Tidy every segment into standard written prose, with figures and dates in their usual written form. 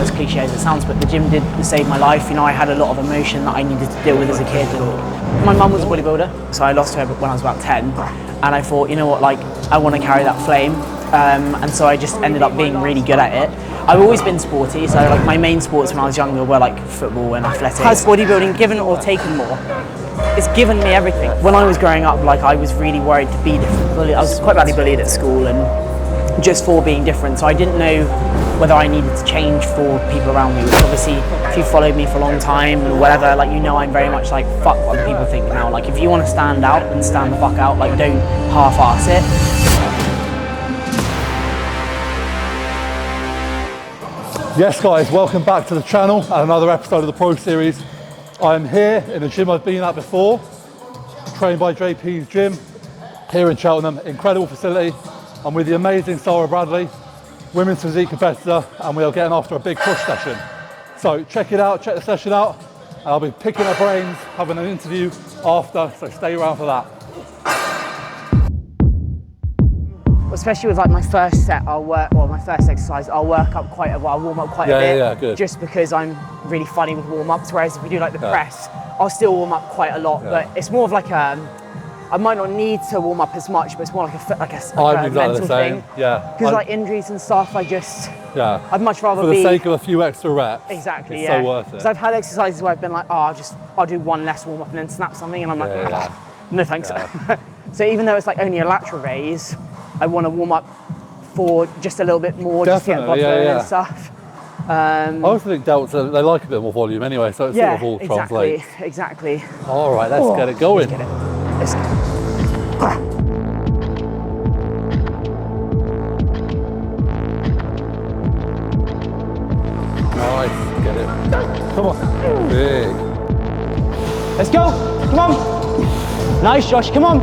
as cliche as it sounds, but the gym did save my life. You know, I had a lot of emotion that I needed to deal with as a kid. And my mum was a bodybuilder, so I lost her when I was about 10, and I thought, you know what, like, I want to carry that flame. And so I just ended up being really good at it. I've always been sporty, so like my main sports when I was younger were like football and athletics. Has bodybuilding given or taken more? It's given me everything. When I was growing up, like, I was really worried to be different. I was quite badly bullied at school, and just for being different. So I didn't know whether I needed to change for people around me. Which obviously, if you followed me for a long time and whatever, like, you know, I'm very much like, fuck what people think now. Like, if you want to stand out, then stand the fuck out. Like, don't half-ass it. Yes guys, welcome back to the channel and another episode of the Pro Series. I'm here in a gym I've been at before, trained by JP's gym here in Cheltenham. Incredible facility. I'm with the amazing Sara Bradley, women's physique competitor, and we are getting after a big push session. So check it out, check the session out, and I'll be picking her brains, having an interview after, so stay around for that. Especially with like my first set, my first exercise, I'll work up quite a while, warm up quite a bit, good. Just because I'm really funny with warm-ups, whereas if we do like the press, I'll still warm up quite a lot, but it's more of like I might not need to warm up as much, but it's more like a mental thing. Yeah. Because like injuries and stuff, I'd much rather for the sake of a few extra reps. Exactly, it's so worth it. Because I've had exercises where I've been like, I'll do one less warm up and then snap something, and I'm like, no thanks. Yeah. So even though it's like only a lateral raise, I want to warm up for just a little bit more, just to get blood flowing and stuff. I also think delts, they like a bit more volume anyway, so it sort of all translates. Exactly. All right, let's get it going. Let's get it. Nice, get it. Come on, big. Let's go, come on. Nice, Josh, come on.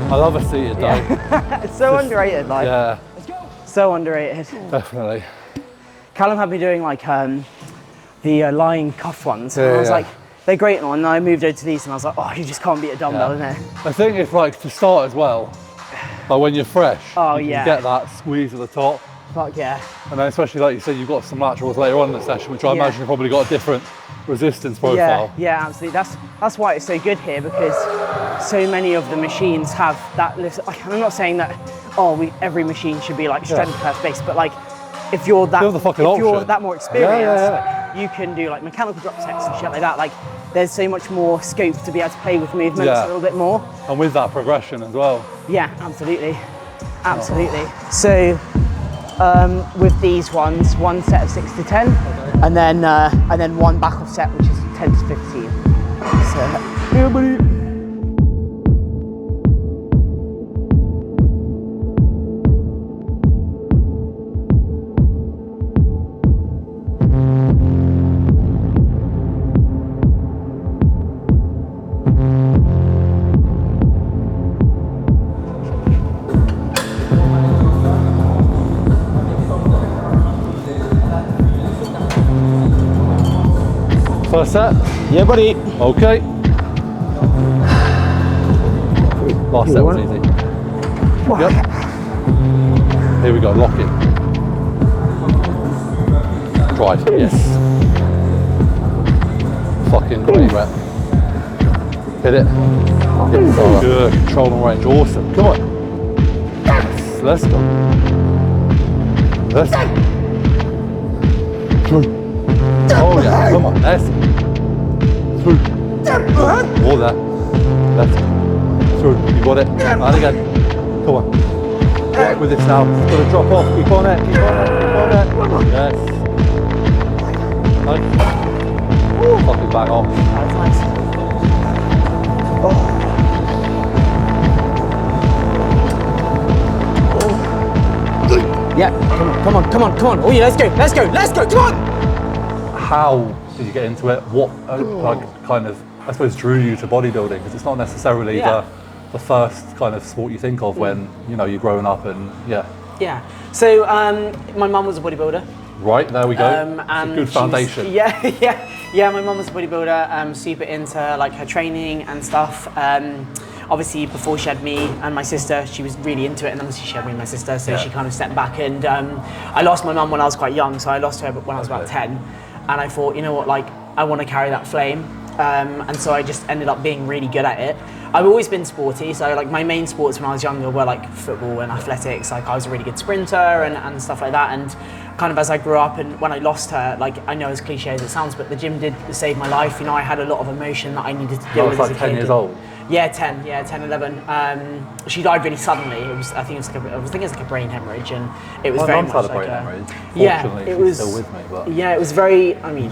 I love a seated dive. It's so underrated, like. Yeah. Let's go. So underrated. Definitely. Callum had me doing like the lying cuff ones, and I was like, they're great, and then I moved over to these, and I was like, oh, you just can't beat a dumbbell, innit? I think it's like to start as well, like when you're fresh, you get that squeeze at the top. Fuck yeah. And then especially like you said, you've got some laterals later on in the session, which I imagine you've probably got a different resistance profile. Yeah, absolutely. That's why it's so good here, because so many of the machines have that. I'm not saying that every machine should be like strength curve based, but like if you're that more experienced, like, you can do like mechanical drop sets and shit like that. Like there's so much more scope to be able to play with movements a little bit more. And with that progression as well. Yeah, absolutely. So with these ones, one set of 6 to 10, and then one back off set, which is 10 to 15. So, yeah, buddy. First set? Yeah, buddy. Okay. Last set was easy. Yep. Here we go, lock in. Drive, yes. Fucking great rep. Hit it. Yes. Good, control and range, awesome. Come on. Yes. Let's go. Let's go. Oh yeah, come on, let's through. More that. Let's through. You got it. And again. Come on. Right with this now. It's got to drop off. Keep on it. Keep on it. Keep on it. Yes. Nice. Fucking bang on. That's nice. Oh. Yeah. Come on. Oh yeah, let's go. Come on. How did you get into it? What kind of, I suppose, drew you to bodybuilding? Because it's not necessarily the first kind of sport you think of when you're growing up and Yeah. So my mum was a bodybuilder. Right, there we go. And good foundation. Yeah. My mum was a bodybuilder, super into like her training and stuff. obviously before she had me and my sister, she was really into it, and then she had me and my sister, so she kind of stepped back. And I lost my mum when I was quite young, so I lost her when I was about 10, and I thought, you know what, like I want to carry that flame, and so I just ended up being really good at it. I've always been sporty, so like my main sports when I was younger were like football and athletics. Like I was a really good sprinter and stuff like that. And kind of as I grew up and when I lost her, like I know as cliche as it sounds, but the gym did save my life. You know, I had a lot of emotion that I needed to deal with as a kid. 10 years old? Yeah, 10, 11. She died really suddenly. I think it was like a brain hemorrhage, and it was very much like a brain hemorrhage. Yeah, it was still with me, but yeah, it was very. I mean,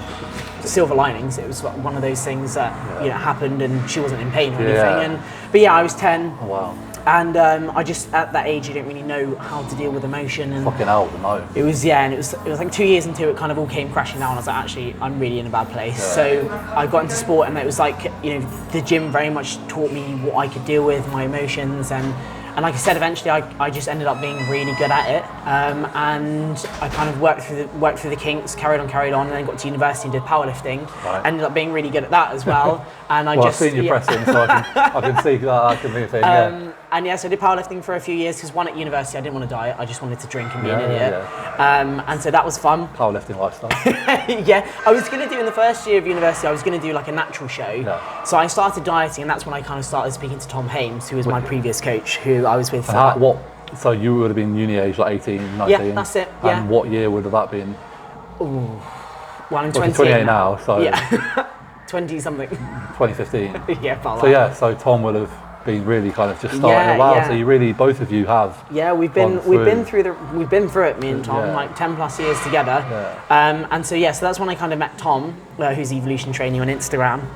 silver linings. It was one of those things that happened, and she wasn't in pain or anything. But yeah, I was 10. Oh, wow. And I just, at that age, you don't really know how to deal with emotion. And fucking hell, no. It was, and it was like 2 years into it, kind of all came crashing down. I was like, actually, I'm really in a bad place. Yeah. So I got into sport, and it was like, you know, the gym very much taught me what I could deal with, my emotions, and like I said, eventually I just ended up being really good at it, and I kind of worked through the kinks, carried on, and then got to university and did powerlifting. Right. Ended up being really good at that as well. And I've seen you pressing, so I can see that I can move thing. And so I did powerlifting for a few years because one at university I didn't want to diet, I just wanted to drink and be an idiot. And so that was fun. Powerlifting lifestyle. Yeah, I was going to do in the first year of university, I was going to do like a natural show. Yeah. So I started dieting, and that's when I kind of started speaking to Tom Hames, who was my previous coach, who I was with for So you would have been uni age, like 18, 19? Yeah, that's it. Yeah. And what year would have that been? Ooh, well, I'm 28 now, so... Yeah, 20 something. 2015. Yeah, so so Tom would have been really kind of just starting a while. So you really, both of you have. Yeah, we've been through it, me and Tom, like 10 plus years together. Yeah. And so that's when I kind of met Tom, who's Evolution Training on Instagram.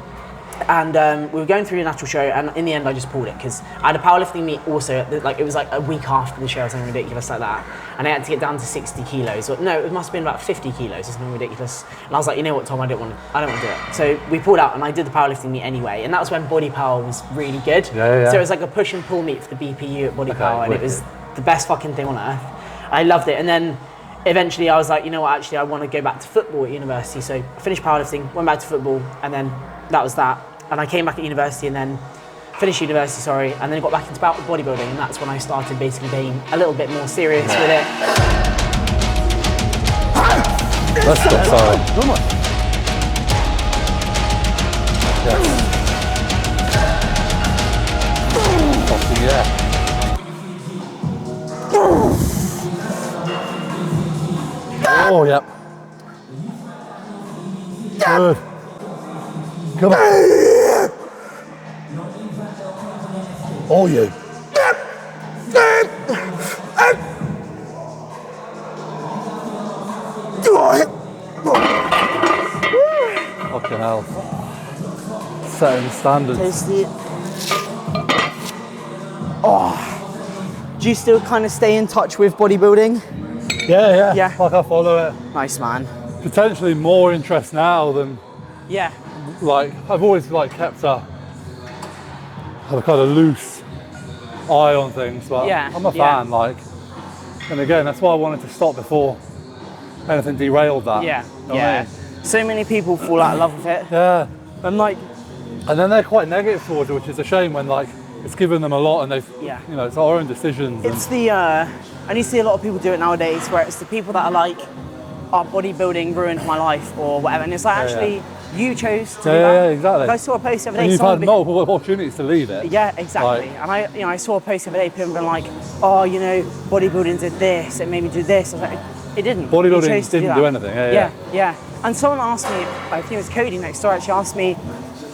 And we were going through a natural show, and in the end I just pulled it because I had a powerlifting meet also, like it was like a week after the show or something ridiculous like that, and I had to get down to 60 kilos, or no, it must have been about 50 kilos or something ridiculous, and I was like, you know what, Tom, I don't want to do it. So we pulled out, and I did the powerlifting meet anyway, and that was when Body Power was really good. So it was like a push and pull meet for the BPU at Body Power, and it was the best fucking thing on earth. I loved it. And then eventually I was like, you know what, actually I want to go back to football at university, so I finished powerlifting, went back to football, and then that was that. And I came back at university and then finished university, and then got back into bodybuilding, and that's when I started basically being a little bit more serious with it. Let's go, Sara. Come on. Yes. Fucking yeah. Oh, yep. Good. Come on. Oh, you. Fucking hell. Setting the standards. Tasty. Oh. Do you still kind of stay in touch with bodybuilding? Yeah. Like I follow it. Nice, man. Potentially more interest now than... Yeah. Like, I've always like kept a kind of loose eye on things, but I'm a fan, like, and again, that's why I wanted to stop before anything derailed that. Yeah, you know I mean? So many people fall out of love with it. Yeah. And then they're quite negative towards it, which is a shame when like it's given them a lot and they've, you know, it's our own decisions. It's and you see a lot of people do it nowadays where it's the people that are like, oh, bodybuilding ruined my life or whatever, and it's like actually you chose to do that. Yeah, exactly. Like I saw a post the other day. And you've had multiple opportunities to leave it. Yeah, exactly. Like, and I saw a post the other day, people been like, oh, you know, bodybuilding did this, it made me do this. I was like, it didn't. Bodybuilding didn't do anything. Yeah. And someone asked me, I think it was Cody next door, actually asked me,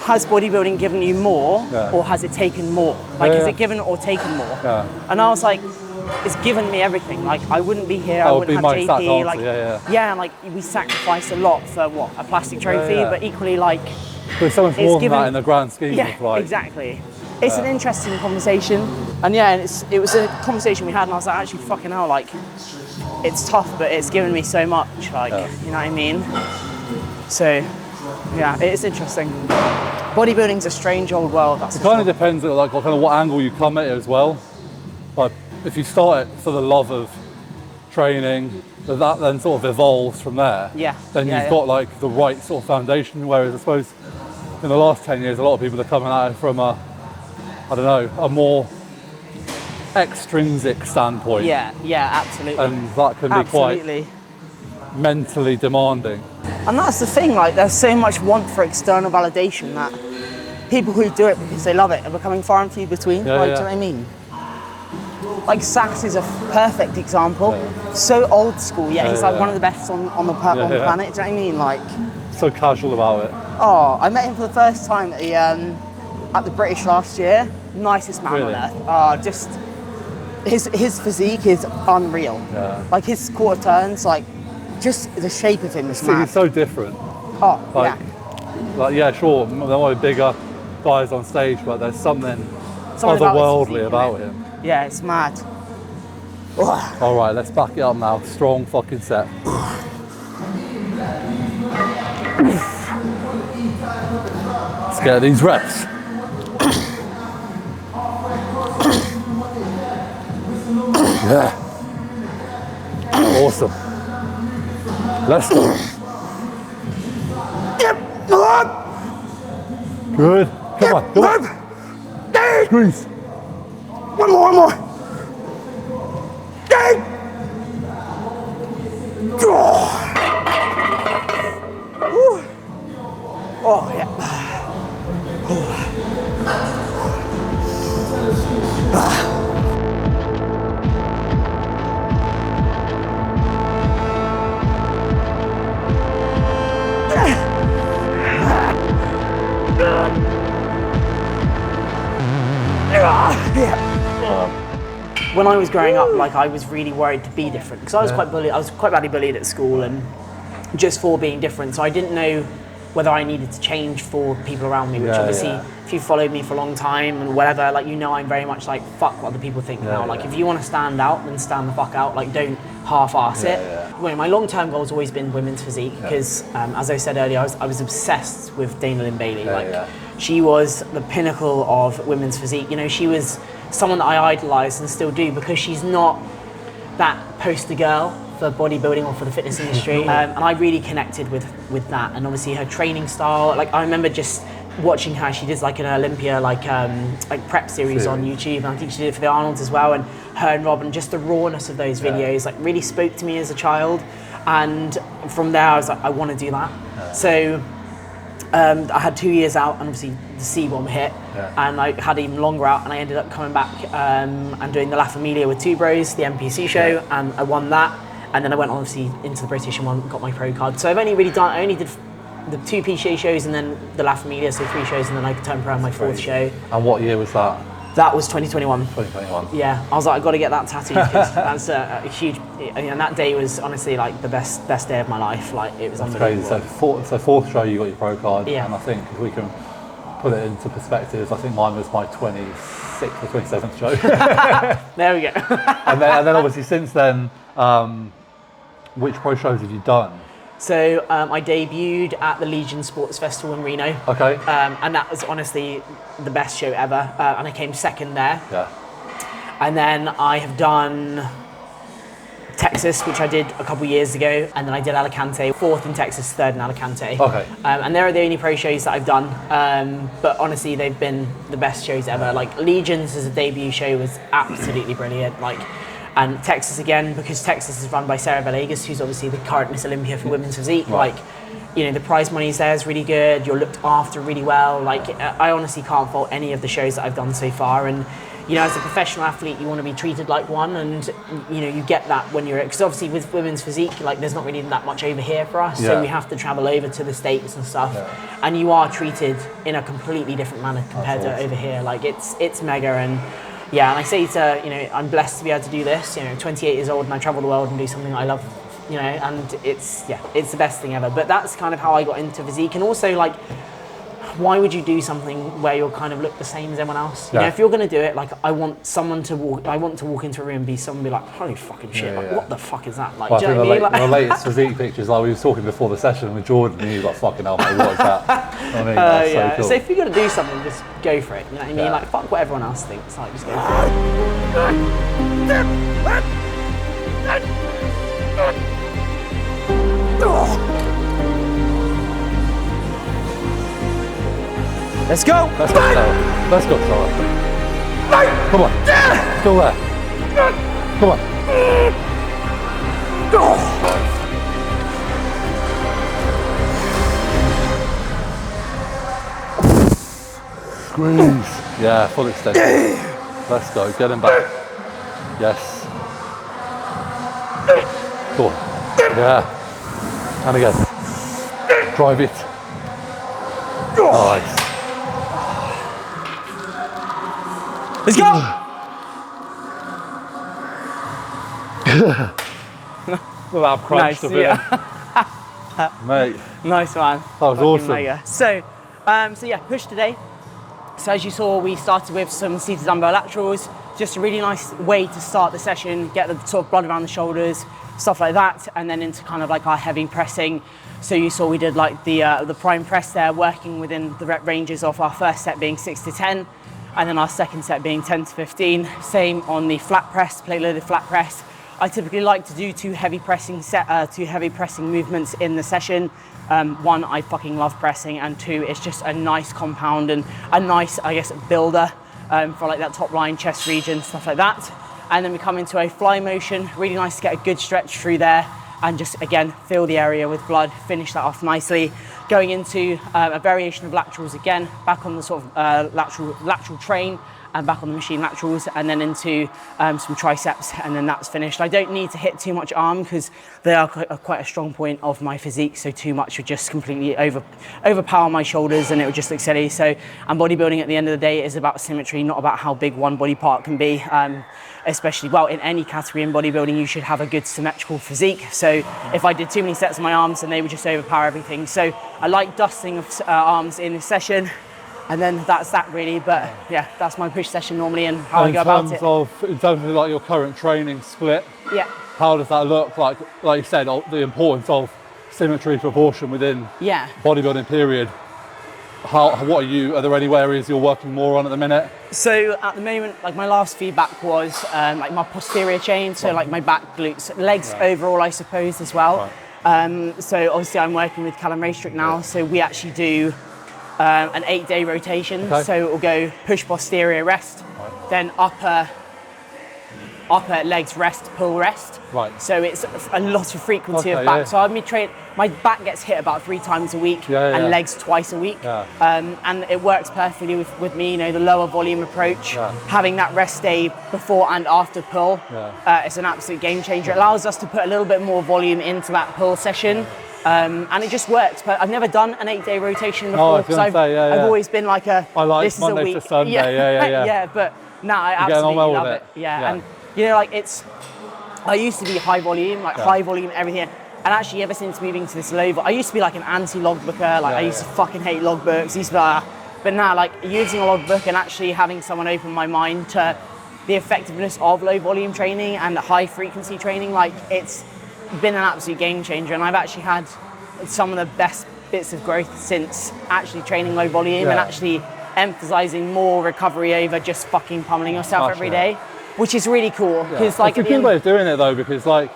has bodybuilding given you more or has it taken more? Like, has it given or taken more? Yeah. And I was like, it's given me everything. Like, I wouldn't be here, I wouldn't have JP. Like, and like, we sacrificed a lot for what, a plastic trophy, but equally like, there's so much more than that in the grand scheme of like. Exactly. It's an interesting conversation, and it was a conversation we had, and I was like, actually, fucking hell, like, it's tough, but it's given me so much, like, you know what I mean? So, yeah, it is interesting. Bodybuilding's a strange old world. It kind of depends on like kind of what angle you come at it as well. Like, if you start it for the love of training, that then sort of evolves from there. Then you've got like the right sort of foundation. Whereas I suppose in the last 10 years, a lot of people are coming at it from a I don't know, a more extrinsic standpoint. Yeah, absolutely. And that can be Absolutely. quite mentally demanding. And that's the thing, like, there's so much want for external validation that people who do it because they love it are becoming far and few between. Yeah, like, yeah. do you know what I mean? Like, Sax is a perfect example. So old school, yet he's like one of the best on the planet. Do you know what I mean? Like, So casual about it. oh, I met him for the first time at the British last year. Nicest man Really? on earth. Oh, just his physique is unreal. Yeah. Like his quarter turns, like just the shape of him is mad. He's so different. Oh, Like, yeah, sure, there might be bigger guys on stage, but there's something Something about his otherworldly physique, about innit? him. Yeah, it's mad. Ugh. All right, let's back it up now. Strong fucking set. Let's get these reps. Yeah. Awesome. Let's go. Good. Come on. Squeeze. One more. Oh, yeah. When I was growing up, like, I was really worried to be different because I was quite bullied. I was quite badly bullied at school, and just for being different. So I didn't know whether I needed to change for people around me. Which obviously, if you followed me for a long time and whatever, like, you know, I'm very much like fuck what other people think now. Like, if you want to stand out, then stand the fuck out. Like, don't half-ass it. Well, my long-term goal's always been women's physique because, as I said earlier, I was obsessed with Dana Lynn Bailey. She was the pinnacle of women's physique. You know, she was someone that I idolise and still do because she's not that poster girl for bodybuilding or for the fitness industry, and I really connected with that. And obviously her training style, like, I remember just watching her. She did like an Olympia like prep series on YouTube, and I think she did it for the Arnolds as well. And her and Rob, and just the rawness of those videos like really spoke to me as a child. And from there I was like, I want to do that. So I had 2 years out, and obviously the C-bomb hit, and I had even longer out, and I ended up coming back and doing the La Familia with Two Bros, the NPC show, and I won that. And then I went obviously into the British and got my pro card. So I only did the 2 PCA shows and then the La Familia, so 3 shows, and then I turned pro on my 4th show. And what year was that? That was 2021. 2021. Yeah, I was like, I've got to get that tattoo because that's a huge. And that day was honestly like the best day of my life. Like, it was unbelievable. Crazy. So 4th show you got your pro card, Yeah. and I think if we can put it into perspective, I think mine was my 26th or 27th show. There we go. and then obviously since then, which pro shows have you done? So I debuted at the Legion Sports Festival in Reno. Okay. And that was honestly the best show ever. And I came second there. Yeah. And then I have done Texas, which I did a couple years ago. And then I did Alicante, 4th in Texas, 3rd in Alicante. Okay. And they're the only pro shows that I've done. But honestly, they've been the best shows ever. Like, Legions as a debut show was absolutely brilliant. Like, and Texas again, because Texas is run by Sara Villegas, who's obviously the current Miss Olympia for women's physique. Right. Like, you know, the prize money's there is really good. You're looked after really well. Like, I honestly can't fault any of the shows that I've done so far. And, you know, as a professional athlete, you want to be treated like one, and, you know, you get that when you're, because obviously with women's physique, like, there's not really that much over here for us, so we have to travel over to the States and stuff, and you are treated in a completely different manner compared to over here. Like, it's mega. And yeah, and I say to, you know, I'm blessed to be able to do this, you know, 28 years old, and I travel the world and do something I love, you know, and it's the best thing ever. But that's kind of how I got into physique. And also, like, why would you do something where you'll kind of look the same as everyone else? You know, if you're going to do it, like, I want to walk into a room and be someone and be like, holy fucking shit, like, what the fuck is that? Like, Well, do you know what I mean? the latest physique pictures, like we were talking before the session with Jordan, and he was like, fucking hell, mate, what is that? You know what I mean? That's so cool. So if you're going to do something, just go for it. You know what I mean? Like, fuck what everyone else thinks. Like, just go for it. Let's go! Let's go, Sara. Come on. Still there. Come on. Squeeze. Yeah, full extension. Let's go. Get him back. Yes. Go on. Yeah. And again. Drive it. Nice. Let's go! Without crunch to yeah. Mate. Nice man. That was awesome. Mega. So yeah, push today. So as you saw, we started with some seated dumbbell laterals. Just a really nice way to start the session, get the sort of blood around the shoulders, stuff like that, and then into kind of like our heavy pressing. So you saw we did like the prime press there, working within the rep ranges of our first set being 6 to 10, and then our second set being 10 to 15. Same on the flat press, plate loaded flat press. I typically like to do two heavy pressing movements in the session. One, I fucking love pressing, and two, it's just a nice compound and a nice, I guess, builder for like that top line, chest region, stuff like that. And then we come into a fly motion, really nice to get a good stretch through there and just, again, fill the area with blood, finish that off nicely. Going into a variation of laterals again, back on the sort of lateral train, and back on the machine laterals, and then into some triceps, and then that's finished. I don't need to hit too much arm because they are quite a strong point of my physique, so too much would just completely overpower my shoulders and it would just look silly. So, and bodybuilding at the end of the day is about symmetry, not about how big one body part can be. Especially, well, in any category in bodybuilding, you should have a good symmetrical physique. So if I did too many sets of my arms, then they would just overpower everything. So I like dusting of arms in this session. And then that's that really, but yeah, that's my push session normally and how I go about it. In terms of like your current training split, yeah, how does that look? Like you said, the importance of symmetry, proportion within bodybuilding period. Are there any areas you're working more on at the minute? So at the moment, like my last feedback was like my posterior chain, so like my back, glutes, legs overall, I suppose as well. So obviously I'm working with Callum Raystrick now, so we actually do an 8-day rotation. So it will go push posterior rest, then upper legs rest, pull rest. So it's a lot of frequency of back. So my back gets hit about 3 times a week and legs twice a week. And it works perfectly with me, you know, the lower volume approach, having that rest day before and after pull. It's an absolute game changer. It allows us to put a little bit more volume into that pull session. And it just works. But I've never done an 8-day rotation before because I've always been like this is Monday a week. To Sunday. Yeah, but no, I absolutely love it. And you know, like I used to be high volume, high volume everything. And actually, ever since moving to this low, I used to be like an anti-logbooker. I used to fucking hate logbooks. But now, like using a logbook and actually having someone open my mind to the effectiveness of low volume training and high frequency training, like it's been an absolute game changer. And I've actually had some of the best bits of growth since actually training low volume and actually emphasizing more recovery over just fucking pummeling yourself every day, which is really cool. Because like it's a good way of doing it though, because like,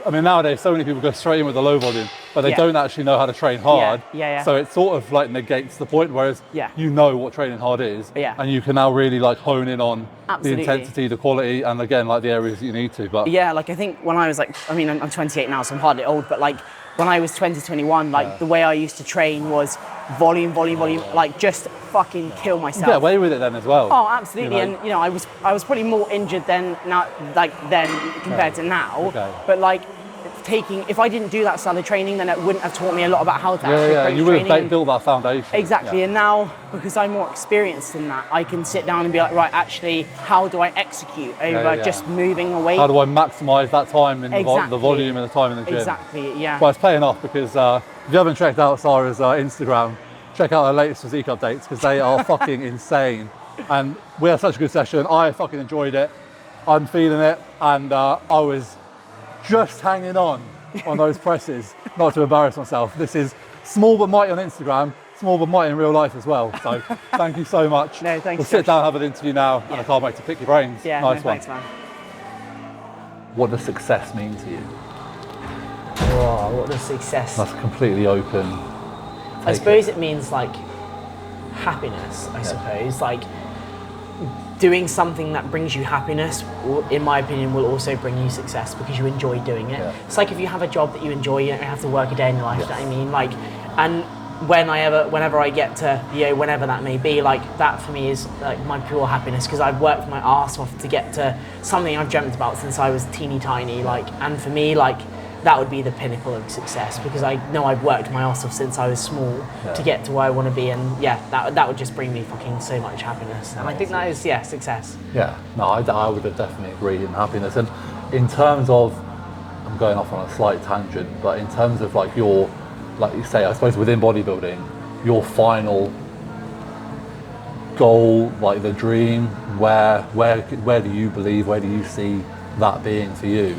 I mean, nowadays so many people go straight in with the low volume, but they don't actually know how to train hard. So it sort of like negates the point, whereas you know what training hard is, and you can now really like hone in on the intensity, the quality, and again, like the areas that you need to. But yeah, like I think when I was like, I mean, I'm 28 now, so I'm hardly old, but like when I was 20, 21, like the way I used to train was volume, like just fucking kill myself. You get away with it then as well. Oh, absolutely. You know? And you know, I was probably more injured then compared to now. But like if I didn't do that style of training, then it wouldn't have taught me a lot about how to actually approach you would training. have built that foundation. Exactly. And now, because I'm more experienced in that, I can sit down and be like, right, actually, how do I execute over just moving away? How do I maximise that time in the volume and the time in the gym? Exactly, yeah. Well, it's paying off because if you haven't checked out Sara's Instagram, check out her latest physique updates because they are fucking insane. And we had such a good session. I fucking enjoyed it. I'm feeling it. And I was just hanging on those presses, not to embarrass myself. This is small but mighty on Instagram, small but mighty in real life as well. So thank you so much. No, thank you. We'll sit down and have an interview now, and I can't wait to pick your brains. Yeah, nice one. Thanks, man. What does success mean to you? Oh, what does success? That's completely open. I suppose it means like happiness, I suppose. Like doing something that brings you happiness, in my opinion, will also bring you success because you enjoy doing it. Yeah. It's like if you have a job that you enjoy, you don't have to work a day in your life. You know what I mean? Like, and whenever I get to, whenever that may be, like that for me is like my pure happiness because I've worked my arse off to get to something I've dreamt about since I was teeny tiny. Like, and for me, like, that would be the pinnacle of success because I know I've worked my arse off since I was small to get to where I want to be, and that would just bring me fucking so much happiness, and I think that is success. Yeah, no, I would definitely agree in happiness. And in terms of, I'm going off on a slight tangent, but in terms of like your, like you say, I suppose within bodybuilding, your final goal, like the dream, where do you believe, where do you see that being for you?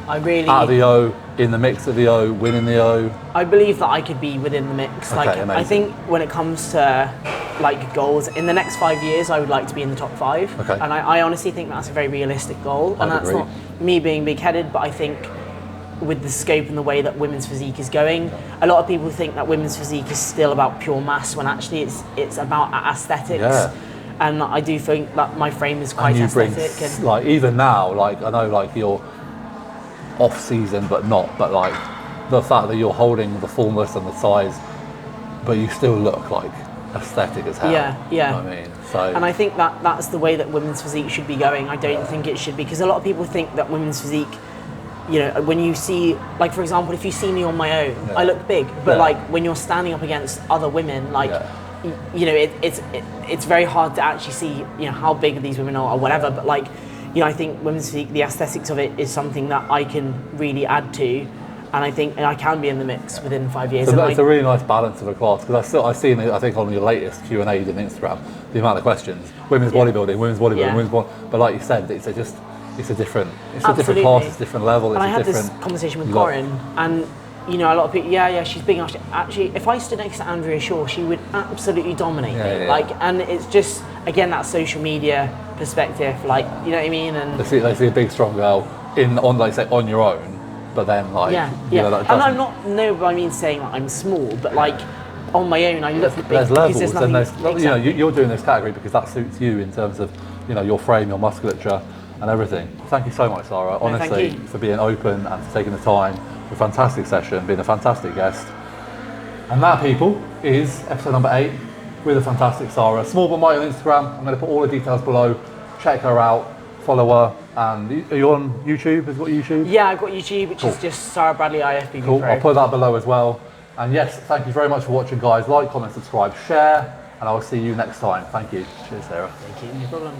I really, out of the O, in the mix of the O, winning the O. I believe that I could be within the mix. Okay, like amazing. I think when it comes to like goals, in the next 5 years I would like to be in the top 5. Okay. And I honestly think that's a very realistic goal. And that's agree. not me being big-headed, but I think with the scope and the way that women's physique is going, a lot of people think that women's physique is still about pure mass when actually it's about aesthetics. Yeah. And I do think that my frame is quite And you aesthetic. bring, like even now, like I know like you're off season but like the fact that you're holding the fullness and the size but you still look like aesthetic as hell. Yeah. You know what I mean? So, and I think that that's the way that women's physique should be going. I don't think it should be, because a lot of people think that women's physique, when you see, like for example, if you see me on my own, I look big, but like when you're standing up against other women, like it's very hard to actually see how big these women are or whatever, but like I think women's physique, the aesthetics of it is something that I can really add to, and I think I can be in the mix within 5 years. So it's a really nice balance of a class, because I've seen it, I think on your latest Q&As on Instagram, the amount of questions, women's bodybuilding, women's bodybuilding, but like you said, it's a different class, it's a different level. And it's I had different this conversation with Corinne, and a lot of people, she's big enough. Actually, if I stood next to Andrea Shaw, she would absolutely dominate me. Like, and it's just again that social media perspective, like you know what I mean. And they see a big strong girl on your own, but then like and I'm not by means saying that I'm small, but like on my own I look big. There's levels, and exactly. you're doing this category because that suits you in terms of your frame, your musculature, and everything. Thank you so much, Sara. Honestly, for being open and for taking the time. A fantastic session, being a fantastic guest. And that, people, is episode number 8 with a fantastic Sara. Small but mighty on Instagram. I'm going to put all the details below. Check her out, follow her. And are you on YouTube? Has got YouTube? Yeah, I've got YouTube, which is just Sara Bradley IFBB Cool. Pro. I'll put that below as well. And yes, thank you very much for watching, guys. Like, comment, subscribe, share, and I will see you next time. Thank you. Cheers, Sara. Thank you. No problem.